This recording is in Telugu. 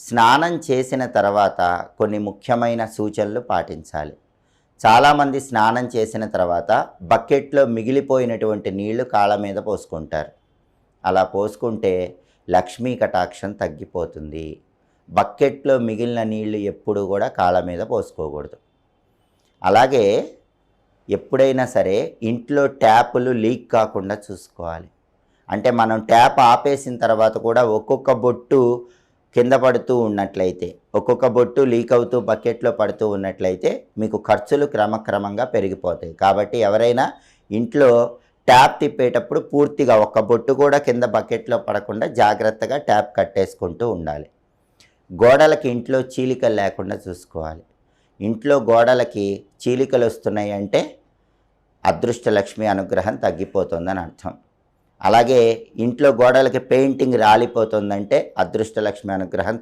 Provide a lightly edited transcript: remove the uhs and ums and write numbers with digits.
స్నానం చేసిన తర్వాత కొన్ని ముఖ్యమైన సూచనలు పాటించాలి. చాలామంది స్నానం చేసిన తర్వాత బకెట్‌లో మిగిలిపోయినటువంటి నీళ్లు కాళ్ళ మీద పోసుకుంటారు. అలా పోసుకుంటే లక్ష్మీ కటాక్షం తగ్గిపోతుంది. బకెట్‌లో మిగిలిన నీళ్లు ఎప్పుడు కూడా కాళ్ళ మీద పోసుకోకూడదు. అలాగే ఎప్పుడైనా సరే ఇంట్లో ట్యాపులు లీక్ కాకుండా చూసుకోవాలి. అంటే మనం ట్యాప్ ఆపేసిన తర్వాత కూడా ఒక్కొక్క బొట్టు కింద పడుతూ ఉన్నట్లయితే, ఒక్కొక్క బొట్టు లీక్ అవుతూ బకెట్లో పడుతూ ఉన్నట్లయితే మీకు ఖర్చులు క్రమక్రమంగా పెరిగిపోతాయి. కాబట్టి ఎవరైనా ఇంట్లో ట్యాప్ తిప్పేటప్పుడు పూర్తిగా ఒక్క బొట్టు కూడా కింద బకెట్లో పడకుండా జాగ్రత్తగా ట్యాప్ కట్టేసుకుంటూ ఉండాలి. గోడలకి ఇంట్లో చీలికలు లేకుండా చూసుకోవాలి. ఇంట్లో గోడలకి చీలికలు వస్తున్నాయి అంటే అదృష్టలక్ష్మి అనుగ్రహం తగ్గిపోతుందని అర్థం. అలాగే ఇంట్లో గోడలకి పెయింటింగ్ రాలిపోతుందంటే అదృష్టలక్ష్మి అనుగ్రహం